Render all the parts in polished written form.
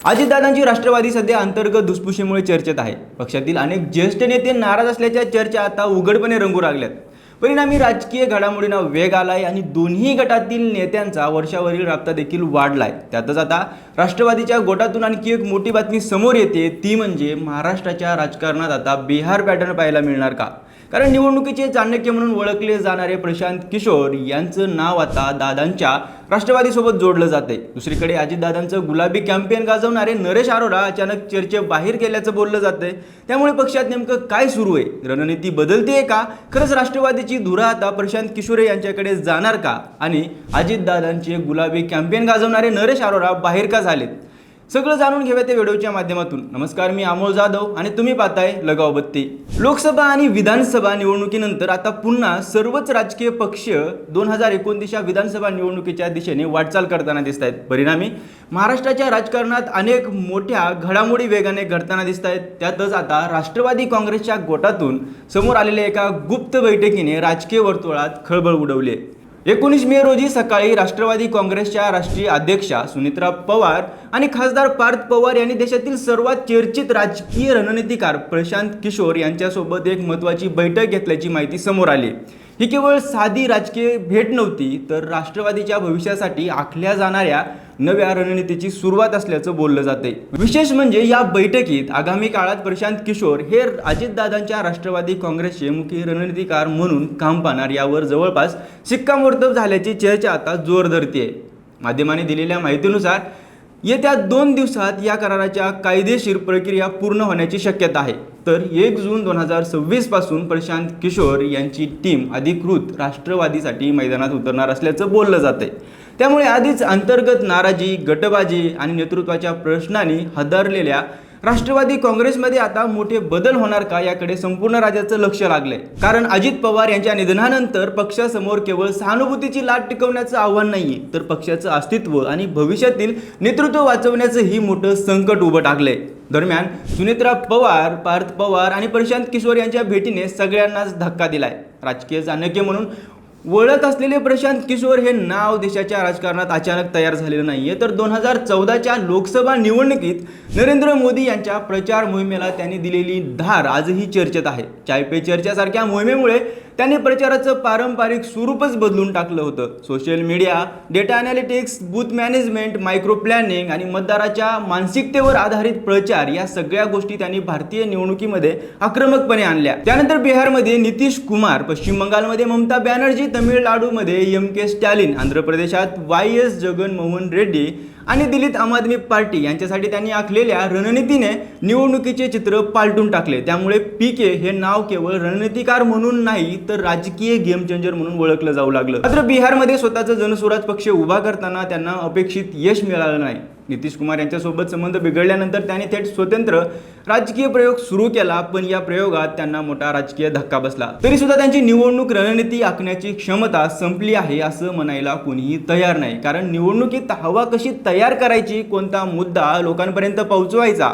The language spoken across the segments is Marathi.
अजितदादांची राष्ट्रवादी सध्या अंतर्गत धुसफुशीमुळे चर्चेत आहे। पक्षातील अनेक ज्येष्ठ नेते नाराज असल्याच्या चर्चा आता उघडपणे रंगू लागल्यात। परिणामी राजकीय घडामोडींना वेग आलाय आणि दोन्ही गटातील नेत्यांचा वर्षावरील राबता देखील वाढलाय। त्यातच आता राष्ट्रवादीच्या गोटातून आणखी एक मोठी बातमी समोर येते, ती म्हणजे महाराष्ट्राच्या राजकारणात आता बिहार पॅटर्न पाहायला मिळणार का? कारण निवडणुकीचे चाणक्य म्हणून ओळखले जाणारे प्रशांत किशोर यांचं नाव आता दादांच्या राष्ट्रवादीसोबत जोडलं जाते। दुसरीकडे अजितदादांचं गुलाबी कॅम्पेन गाजवणारे नरेश अरोरा अचानक चर्चेबाहेर गेल्याचं बोललं जातंय। त्यामुळे पक्षात नेमकं काय सुरू आहे? रणनीती बदलतेय का? खरंच राष्ट्रवादीची धुरा आता प्रशांत किशोर यांच्याकडे जाणार का? आणि अजितदादांचे गुलाबी कॅम्पेन गाजवणारे नरेश अरोरा बाहेर का झालेत? सगळं जाणून घेऊया त्या व्हिडिओच्या माध्यमातून। नमस्कार, मी अमोल जाधव आणि तुम्ही पाहताय लगाव बत्ती। लोकसभा आणि विधानसभा निवडणुकीनंतर आता पुन्हा सर्वच राजकीय पक्ष 2029च्या विधानसभा निवडणुकीच्या दिशेने वाटचाल करताना दिसत आहेत। परिणामी महाराष्ट्राच्या राजकारणात अनेक मोठ्या घडामोडी वेगाने घडताना दिसत आहेत। त्यातच आता राष्ट्रवादी काँग्रेसच्या गोटातून समोर आलेल्या एका गुप्त बैठकीने राजकीय वर्तुळात खळबळ उडवली आहे। 19 मे रोजी सकाळी राष्ट्रवादी काँग्रेसच्या राष्ट्रीय अध्यक्षा सुनेत्रा पवार आणि खासदार पार्थ पवार यांनी देशातील सर्वात चर्चित राजकीय रणनीतिकार प्रशांत किशोर यांच्यासोबत एक महत्त्वाची बैठक घेतल्याची माहिती समोर आली। ही केवळ साधी राजकीय भेट नव्हती, तर राष्ट्रवादीच्या भविष्यासाठी आखल्या जाणाऱ्या नव्या रणनीतीची सुरुवात असल्याचं बोललं जाते। विशेष म्हणजे या बैठकीत आगामी काळात प्रशांत किशोर हे अजितदादांच्या राष्ट्रवादी काँग्रेसचे मुख्य रणनीतिकार म्हणून काम पाहणार यावर जवळपास शिक्कामोर्तब झाल्याची चर्चा आता जोर धरते। माध्यमांनी दिलेल्या माहितीनुसार येत्या 2 दिवसात या कराराच्या कायदेशीर प्रक्रिया पूर्ण होण्याची शक्यता आहे। तर 1 जून 2026 पासून प्रशांत किशोर यांची टीम अधिकृत राष्ट्रवादीसाठी मैदानात उतरणार असल्याचं बोललं जाते। त्यामुळे आधीच अंतर्गत नाराजी, गटबाजी आणि नेतृत्वाच्या प्रश्नांनी हादरलेल्या राष्ट्रवादी काँग्रेसमध्ये आता मोठे बदल होणार का याकडे संपूर्ण राज्याचं लक्ष लागलंय। कारण अजित पवार यांच्या निधनानंतर पक्षासमोर केवळ सहानुभूतीची लाट टिकवण्याचं आव्हान नाहीये, तर पक्षाचं अस्तित्व आणि भविष्यातील नेतृत्व वाचवण्याचं ही मोठं संकट उभं टाकलंय। दरम्यान सुनेत्रा पवार, पार्थ पवार आणि प्रशांत किशोर यांच्या भेटीने सगळ्यांनाच धक्का दिलाय। राजकीय चाणक्य म्हणून ओळख असलेले प्रशांत किशोर हे नाव देशाच्या राजकारणात अचानक तयार झालेलं नाहीये, तर 2014च्या लोकसभा निवडणुकीत नरेंद्र मोदी यांच्या प्रचार मोहिमेला त्यांनी दिलेली धार आजही चर्चेत आहे। चाय पे चर्चासारख्या मोहिमेमुळे त्यांनी प्रचाराचं पारंपरिक स्वरूपच बदलून टाकलं होतं। Social media, data analytics, booth management, micro planning आणि मतदाराच्या मानसिकतेवर आधारित प्रचार या सगळ्या गोष्टी त्यांनी भारतीय निवडणुकीमध्ये आक्रमकपणे आणल्या। त्यानंतर बिहारमध्ये नितीश कुमार, पश्चिम बंगालमध्ये ममता बॅनर्जी, तमिळनाडूमध्ये एम.के. स्टॅलिन, आंध्र प्रदेशात वाय.एस. जगनमोहन रेड्डी आणि दिल्लीत आम आदमी पार्टी यांच्यासाठी त्यांनी आखलेल्या रणनीतीने निवडणुकीचे चित्र पालटून टाकले। त्यामुळे पीके हे नाव केवळ रणनीतिकार म्हणून नाही, तर राजकीय गेम चेंजर म्हणून ओळखलं जाऊ लागलं। मात्र बिहारमध्ये स्वतःचा जनसुराज पक्ष उभा करताना त्यांना अपेक्षित यश मिळालं नाही। नितीश कुमार यांच्यासोबत संबंध बिघडल्यानंतर त्यांनी थेट स्वतंत्र राजकीय प्रयोग सुरू केला, पण या प्रयोगात त्यांना मोठा राजकीय धक्का बसला। तरी सुद्धा त्यांची निवडणूक रणनीती आखण्याची क्षमता संपली आहे असं म्हणायला कोणीही तयार नाही। कारण निवडणुकीत हवा कशी तयार करायची, कोणता मुद्दा लोकांपर्यंत पोहोचवायचा,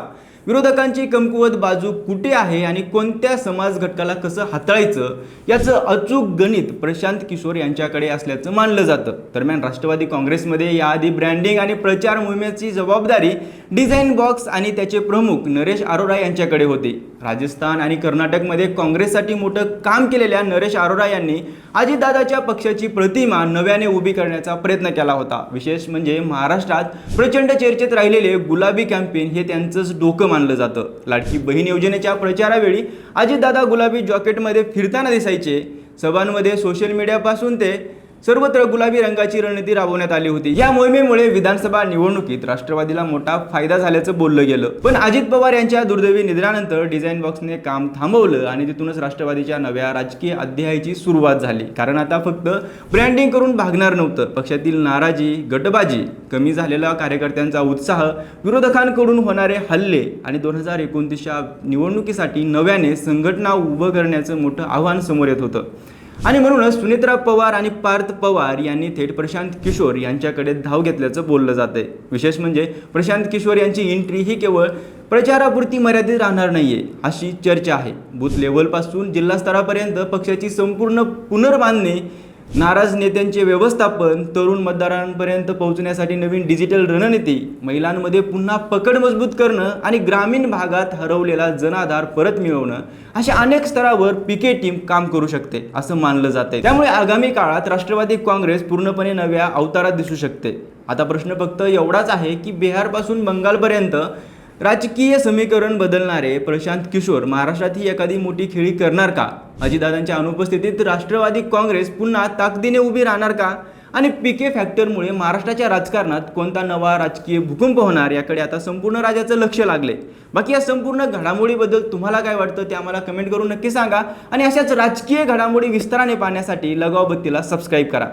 विरोधकांची कमकुवत बाजू कुठे आहे आणि कोणत्या समाज घटकाला कसं हाताळायचं याचं अचूक गणित प्रशांत किशोर यांच्याकडे असल्याचं मानलं जातं। दरम्यान राष्ट्रवादी काँग्रेसमध्ये याआधी ब्रँडिंग आणि प्रचार मोहिमेची जबाबदारी डिझाईन बॉक्स आणि त्याचे प्रमुख नरेश अरोरा यांच्याकडे होती। राजस्थान आणि कर्नाटकमध्ये काँग्रेससाठी मोठं काम केलेल्या नरेश अरोरा यांनी अजितदादाच्या पक्षाची प्रतिमा नव्याने उभी करण्याचा प्रयत्न केला होता। विशेष म्हणजे महाराष्ट्रात प्रचंड चर्चेत राहिलेले गुलाबी कॅम्पेन हे त्यांचंच डोकं मानलं जातं। लाडकी बहीण योजनेच्या प्रचारावेळी अजितदादा गुलाबी जॉकेटमध्ये फिरताना दिसायचे। सभांमध्ये सोशल मीडियापासून ते सर्वत्र गुलाबी रंगाची रणनीती राबवण्यात आली होती। या मोहिमेमुळे विधानसभा निवडणुकीत राष्ट्रवादीला मोठा फायदा झाल्याचं बोललं गेलं। पण अजित पवार यांच्या दुर्दैवी निधनानंतर डिझाईन बॉक्सने काम थांबवलं आणि तिथूनच राष्ट्रवादीच्या नव्या राजकीय अध्यायाची सुरुवात झाली। कारण आता फक्त ब्रँडिंग करून भागणार नव्हतं। पक्षातील नाराजी, गटबाजी, कमी झालेला कार्यकर्त्यांचा उत्साह, विरोधकांकडून होणारे हल्ले आणि 2029च्या निवडणुकीसाठी नव्याने संघटना उभं करण्याचं मोठं आव्हान समोर येत होतं। आणि म्हणूनच सुनेत्रा पवार आणि पार्थ पवार यांनी थेट प्रशांत किशोर यांच्याकडे धाव घेतल्याचं बोललं जातंय। विशेष म्हणजे प्रशांत किशोर यांची एंट्री ही केवळ प्रचारापुरती मर्यादित राहणार नाहीये अशी चर्चा आहे। बूथ लेव्हलपासून जिल्हा स्तरापर्यंत पक्षाची संपूर्ण पुनर्बांधणी नाराज नेत्यांचे व्यवस्थापन, तरुण मतदारांपर्यंत पोहोचण्यासाठी नवीन डिजिटल रणनीती, महिलांमध्ये पुन्हा पकड मजबूत करणं आणि ग्रामीण भागात हरवलेला जनाधार परत मिळवणं, अशा अनेक स्तरावर पीके टीम काम करू शकते असं मानलं जाते। त्यामुळे आगामी काळात राष्ट्रवादी काँग्रेस पूर्णपणे नव्या अवतारात दिसू शकते। आता प्रश्न फक्त एवढाच आहे की बिहारपासून बंगालपर्यंत राजकीय समीकरण बदलणारे प्रशांत किशोर महाराष्ट्रात ही एखादी मोठी खेळी करणार का? अजितदादांच्या अनुपस्थितीत राष्ट्रवादी काँग्रेस पुन्हा ताकदीने उभी राहणार का? आणि पीके फॅक्टरमुळे महाराष्ट्राच्या राजकारणात कोणता नवा राजकीय भूकंप होणार याकडे आता संपूर्ण राज्याचं लक्ष लागले। बाकी या संपूर्ण घडामोडीबद्दल तुम्हाला काय वाटतं ते आम्हाला कमेंट करून नक्की सांगा आणि अशाच राजकीय घडामोडी विस्ताराने पाहण्यासाठी लगाव बत्तीला सबस्क्राईब करा।